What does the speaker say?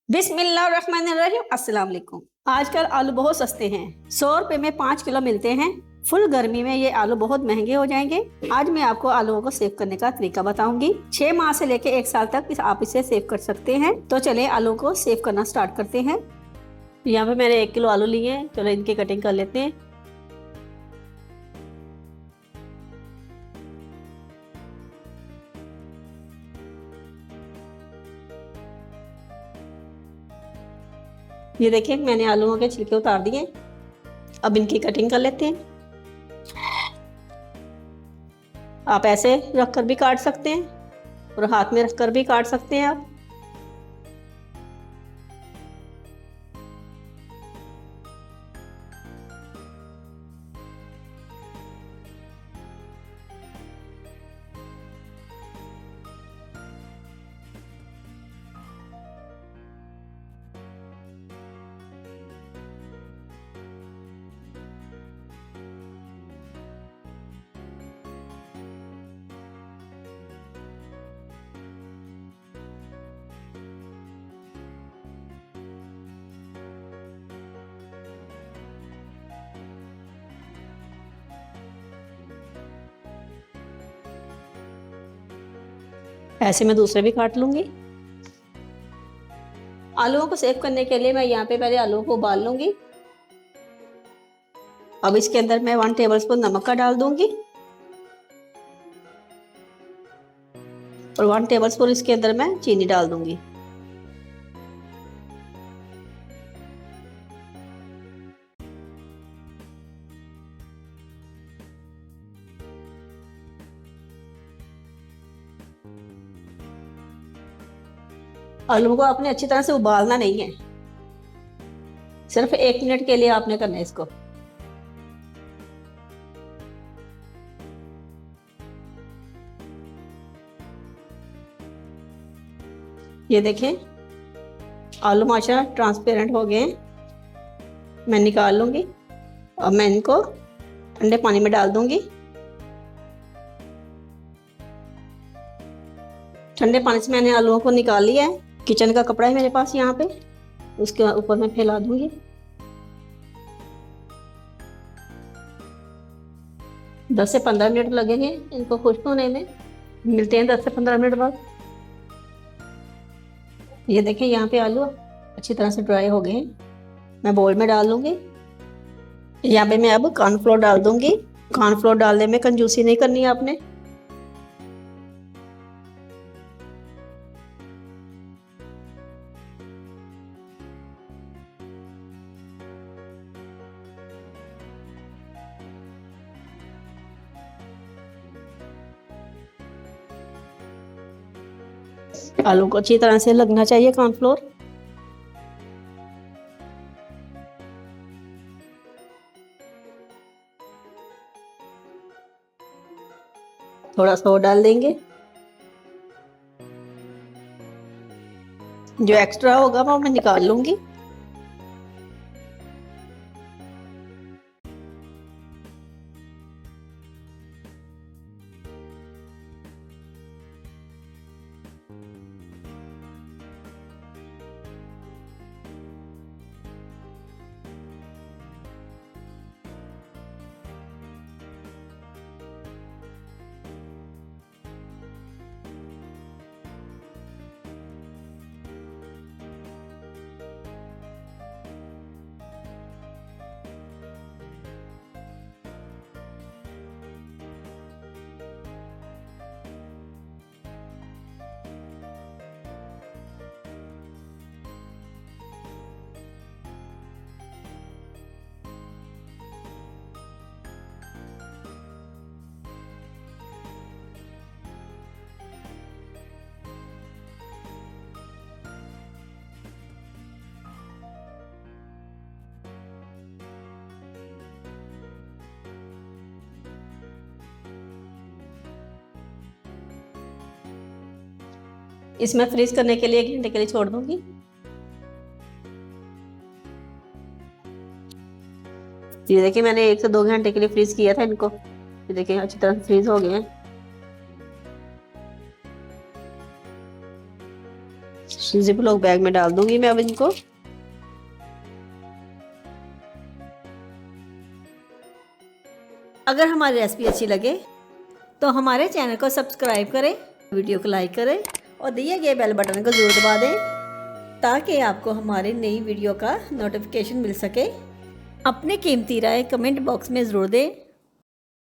बिस्मिल्लाहिर्रहमानिर्रहीम। अस्सलाम वालेकुम। आजकल आलू बहुत सस्ते हैं। 100 रुपए में 5 किलो मिलते हैं। फुल गर्मी में ये आलू बहुत महंगे हो जाएंगे। आज मैं आपको आलूओं को सेव करने का तरीका बताऊंगी। 6 माह से लेके 1 साल तक आप इसे सेव कर सकते हैं। तो चले आलू को सेव करना स्टार्ट करते हैं। यहाँ पे मैंने 1 किलो आलू लिए हैं। चलो इनकी कटिंग कर लेते हैं। ये देखिए मैंने आलूओं के छिलके उतार दिए। अब इनकी कटिंग कर लेते हैं। आप ऐसे रखकर भी काट सकते हैं और हाथ में रखकर भी काट सकते हैं आप। ऐसे मैं दूसरे भी काट लूंगी। आलूओं को सेव करने के लिए मैं यहाँ पे पहले आलूओं को उबाल लूंगी। अब इसके अंदर मैं 1 टेबलस्पून नमक का डाल दूंगी और 1 टेबलस्पून इसके अंदर मैं चीनी डाल दूंगी। आलू को आपने अच्छी तरह से उबालना नहीं है, सिर्फ 1 मिनट के लिए आपने करना है इसको। ये देखें आलू माशाल्लाह ट्रांसपेरेंट हो गए हैं। मैं निकाल लूंगी। अब मैं इनको ठंडे पानी में डाल दूंगी। ठंडे पानी से मैंने आलूओं को निकाल लिया है। किचन का कपड़ा है मेरे पास यहाँ पे, उसके ऊपर मैं फैला दूंगी। 10 से 15 मिनट लगेंगे इनको खुश्क होने में। मिलते हैं 10 से 15 मिनट बाद। ये देखें यहाँ पे आलू अच्छी तरह से ड्राई हो गए हैं। मैं बोल में डाल लूंगी। यहाँ पे मैं अब कॉर्नफ्लोर डाल दूंगी। कॉर्नफ्लोर डालने में कंजूसी नहीं करनी है आपने। आलू को अच्छी तरह से लगना चाहिए कॉर्नफ्लोर। थोड़ा सा और डाल देंगे। जो एक्स्ट्रा होगा वो मैं निकाल लूंगी। इसमें फ्रीज करने के लिए 1 घंटे के लिए छोड़ दूंगी। ये देखिए मैंने 1 से 2 घंटे के लिए फ्रीज किया था इनको। ये देखिए अच्छी तरह से फ्रीज हो गए हैं। जिप लॉक बैग में डाल दूंगी मैं अब इनको। अगर हमारी रेसिपी अच्छी लगे तो हमारे चैनल को सब्सक्राइब करें, वीडियो को लाइक करें और दिए गए बेल बटन को ज़रूर दबा दें ताकि आपको हमारी नई वीडियो का नोटिफिकेशन मिल सके। अपनी कीमती राय कमेंट बॉक्स में ज़रूर दें।